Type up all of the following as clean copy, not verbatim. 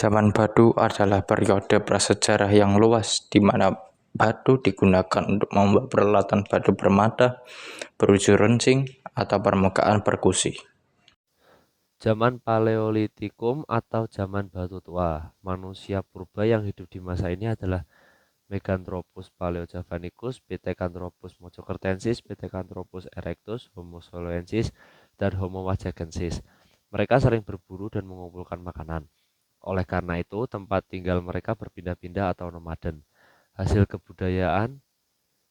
Zaman Batu adalah periode prasejarah yang luas di mana batu digunakan untuk membuat peralatan batu permata, berujung runcing, atau permukaan perkusi. Zaman Paleolitikum atau zaman batu tua, manusia purba yang hidup di masa ini adalah Meganthropus paleojavanicus, Pithecanthropus mojokertensis, Pithecanthropus erectus, Homo soloensis, dan Homo wajagensis. Mereka sering berburu dan mengumpulkan makanan. Oleh karena itu, tempat tinggal mereka berpindah-pindah atau nomaden. Hasil kebudayaan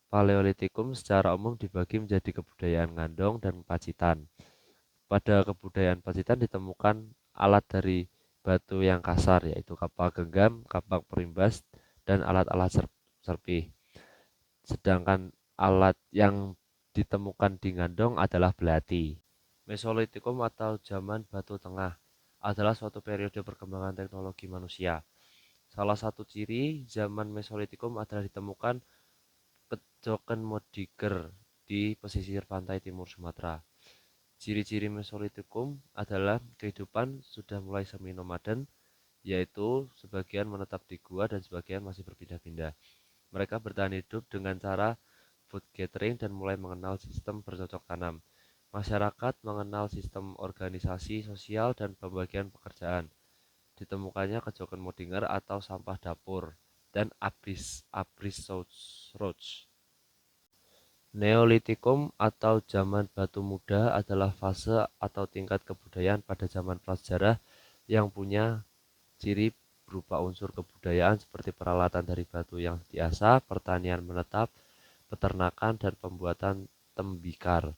Paleolitikum secara umum dibagi menjadi kebudayaan Ngandong dan Pacitan. Pada kebudayaan Pacitan ditemukan alat dari batu yang kasar, yaitu kapak genggam, kapak perimbas, dan alat-alat serpih. Sedangkan alat yang ditemukan di Ngandong adalah belati. Mesolitikum atau zaman Batu Tengah adalah suatu periode perkembangan teknologi manusia. Salah satu ciri zaman Mesolitikum adalah ditemukan kecoken modiger di pesisir pantai timur Sumatera. Ciri-ciri Mesolitikum adalah kehidupan sudah mulai semi nomaden, yaitu sebagian menetap di gua dan sebagian masih berpindah-pindah. Mereka bertahan hidup dengan cara food gathering dan mulai mengenal sistem bercocok tanam. Masyarakat mengenal sistem organisasi sosial dan pembagian pekerjaan. Ditemukannya kejoken modinger atau sampah dapur dan abris roach. Neolitikum atau zaman batu muda adalah fase atau tingkat kebudayaan pada zaman prasejarah yang punya ciri berupa unsur kebudayaan seperti peralatan dari batu yang diasah, pertanian menetap, peternakan, dan pembuatan tembikar.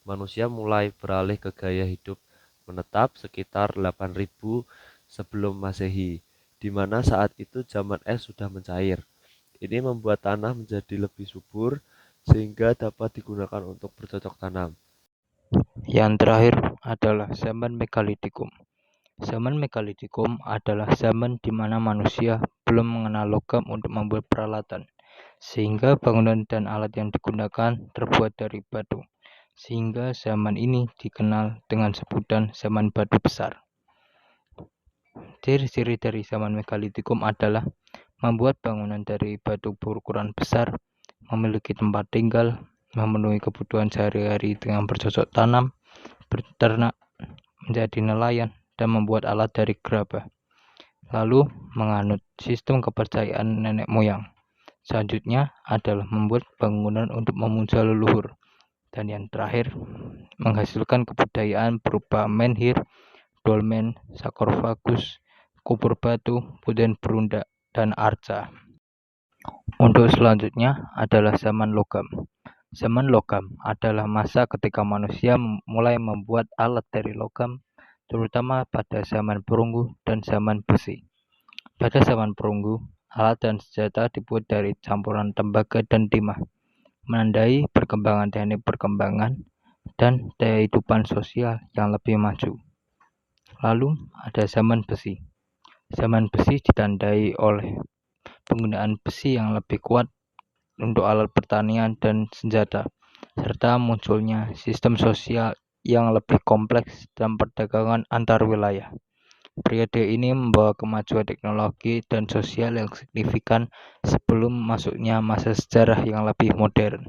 Manusia mulai beralih ke gaya hidup menetap sekitar 8000 sebelum Masehi, di mana saat itu zaman es sudah mencair. Ini membuat tanah menjadi lebih subur sehingga dapat digunakan untuk bercocok tanam. Yang terakhir adalah zaman Megalitikum. Zaman Megalitikum adalah zaman di mana manusia belum mengenal logam untuk membuat peralatan, sehingga bangunan dan alat yang digunakan terbuat dari batu. Sehingga zaman ini dikenal dengan sebutan zaman batu besar. Ciri-ciri dari zaman Megalitikum adalah membuat bangunan dari batu berukuran besar, memiliki tempat tinggal, memenuhi kebutuhan sehari-hari dengan bercocok tanam, berternak, menjadi nelayan, dan membuat alat dari gerabah. Lalu menganut sistem kepercayaan nenek moyang. Selanjutnya adalah membuat bangunan untuk memuja leluhur. Dan yang terakhir, menghasilkan kebudayaan berupa menhir, dolmen, sarkofagus, kubur batu, puden berundak, dan arca. Untuk selanjutnya adalah zaman logam. Zaman logam adalah masa ketika manusia mulai membuat alat dari logam, terutama pada zaman perunggu dan zaman besi. Pada zaman perunggu, alat dan senjata dibuat dari campuran tembaga dan timah, menandai perkembangan teknik perkembangan dan daya hidupan sosial yang lebih maju. Lalu ada zaman besi. Zaman besi ditandai oleh penggunaan besi yang lebih kuat untuk alat pertanian dan senjata, serta munculnya sistem sosial yang lebih kompleks dan perdagangan antar wilayah. Periode ini membawa kemajuan teknologi dan sosial yang signifikan sebelum masuknya masa sejarah yang lebih modern.